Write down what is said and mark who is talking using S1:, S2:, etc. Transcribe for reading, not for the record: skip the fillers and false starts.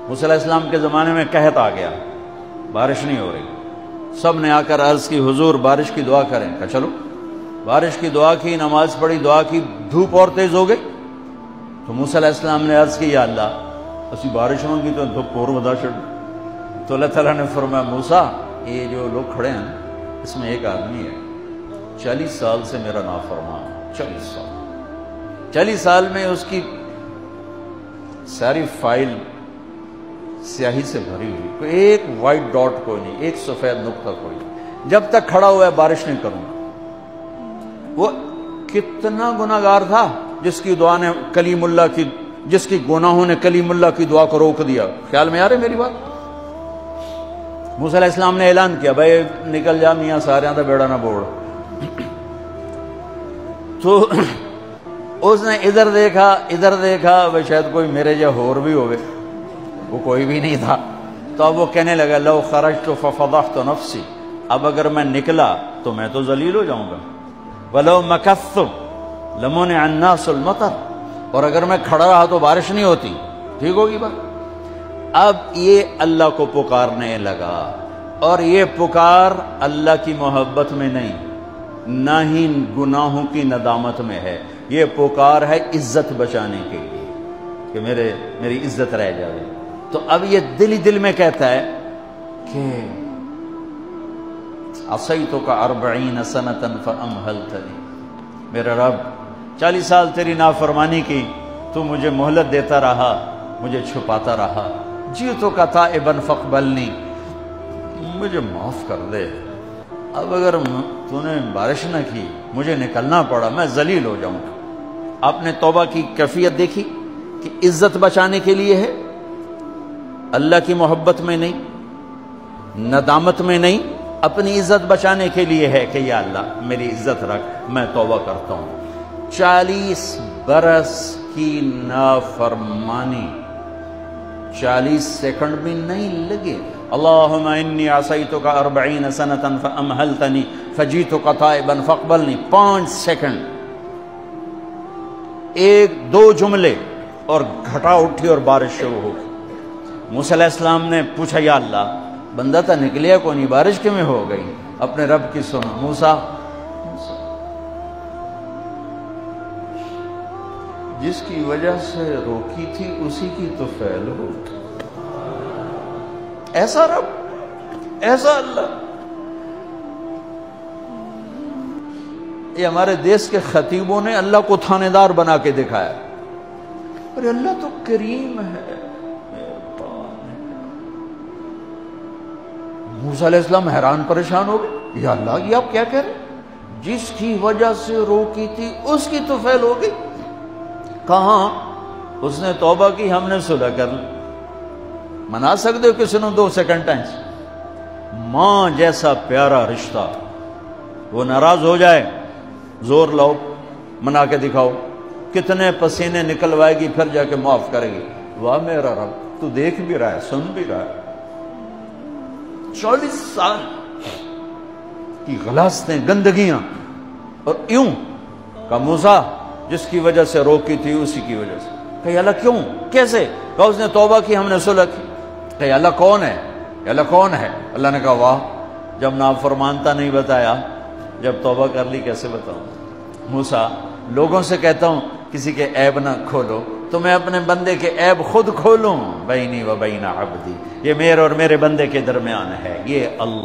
S1: موسیٰ علیہ السلام کے زمانے میں قحط آ گیا، بارش نہیں ہو رہی، سب نے آ کر عرض کی حضور بارش کی دعا کریں، کہا چلو بارش کی دعا کی، نماز پڑھی، دعا کی، دھوپ اور تیز ہو گئی تو موسیٰ علیہ السلام نے عرض کی یا اللہ اسی بارش مانگی تو دھوپ اور بدا چڑھ، تو اللہ تعالیٰ نے فرمایا موسیٰ یہ جو لوگ کھڑے ہیں اس میں ایک آدمی ہے 40 سال سے میرا نافرمان، 40 سال میں اس کی ساری فائل سیاہی سے بھری ہوئی، کوئی ایک وائٹ ڈاٹ کوئی نہیں، ایک سفید نقطہ کوئی نہیں، جب تک کھڑا ہوا ہے بارش نہیں کروں گا۔ وہ کتنا گناہگار تھا جس کی دعا نے کلیم اللہ کی، جس کی گناہوں نے کلیم اللہ کی دعا کو روک دیا۔ خیال میں آ رہے میری بات؟ موسیٰ علیہ السلام نے اعلان کیا بھائی نکل جا میاں سارے دا بیڑا نہ بوڑ۔ تو اس نے ادھر دیکھا بھائی شاید کوئی میرے جا ہور بھی ہوئے، وہ کوئی بھی نہیں تھا، تو اب وہ کہنے لگا لو خرجت ففضحت نفسی، اب اگر میں نکلا تو میں تو ذلیل ہو جاؤں گا، ولو مکثت لمنع الناس المطر، اور اگر میں کھڑا رہا تو بارش نہیں ہوتی، ٹھیک ہوگی بات۔ اب یہ اللہ کو پکارنے لگا، اور یہ پکار اللہ کی محبت میں نہیں، نہ ہی گناہوں کی ندامت میں ہے، یہ پکار ہے عزت بچانے کے لیے کہ میری عزت رہ جائے۔ تو اب یہ دل ہی دل میں کہتا ہے کہ عصیتک 40 سنۃ فامہلتنی، میرے رب 40 سال تیری نافرمانی کی، تو مجھے مہلت دیتا رہا، مجھے چھپاتا رہا، جئتک تائبا فاقبلنی، مجھے معاف کر دے، اب اگر تو نے بارش نہ کی مجھے نکلنا پڑا میں ذلیل ہو جاؤں گا۔ آپ نے توبہ کی کیفیت دیکھی کہ عزت بچانے کے لیے ہے، اللہ کی محبت میں نہیں، ندامت میں نہیں، اپنی عزت بچانے کے لیے ہے کہ یا اللہ میری عزت رکھ، میں توبہ کرتا ہوں۔ 40 برس کی نافرمانی 40 سیکنڈ بھی نہیں لگے۔ اللہم انی عصیتک 40 سنۃ فامہلتنی فجئتک تائبا فاقبلنی، 5 سیکنڈ، 1-2 جملے اور گھٹا اٹھی اور بارش شروع ہو گئی۔ موسیٰ علیہ السلام نے پوچھا یا اللہ بندہ تھا نکلیا کو نہیں، بارش کیوں میں ہو گئی؟ اپنے رب کی سنا، موسیٰ جس کی وجہ سے روکی تھی اسی کی تو فعل ہو، ایسا رب، ایسا اللہ۔ یہ ہمارے دیس کے خطیبوں نے اللہ کو تھانے دار بنا کے دکھایا، ارے اللہ تو کریم ہے۔ موسیٰ علیہ السلام حیران پریشان ہو گئے، یا اللہ یہ آپ کیا کہہ رہے؟ جس کی وجہ سے روکی تھی اس کی تو فعل ہو گئی۔ کہاں؟ اس نے توبہ کی، ہم نے صلح کر لی۔ منا سکتے ہو کسی نے 2 سیکنڈ ٹائم؟ ماں جیسا پیارا رشتہ، وہ ناراض ہو جائے زور لاؤ منا کے دکھاؤ، کتنے پسینے نکلوائے گی پھر جا کے معاف کرے گی۔ واہ میرا رب تو دیکھ بھی رہا ہے، سن بھی رہا ہے۔ 40 سال کی غلاظتیں، گندگیاں، اور یوں کہ موسیٰ جس کی وجہ سے روکی تھی اسی کی وجہ سے۔ کہ اللہ کیوں، کیسے؟ کہ اس نے توبہ کی، ہم نے صلح کی۔ کہ اللہ کون ہے؟ اللہ کون ہے؟ اللہ نے کہا واہ، جب نافرمانتا نہیں بتایا، جب توبہ کر لی کیسے بتاؤں؟ موسیٰ لوگوں سے کہتا ہوں کسی کے عیب نہ کھولو تو میں اپنے بندے کے عیب خود کھولوں، بینی و بین عبدی، یہ میرے اور میرے بندے کے درمیان ہے، یہ اللہ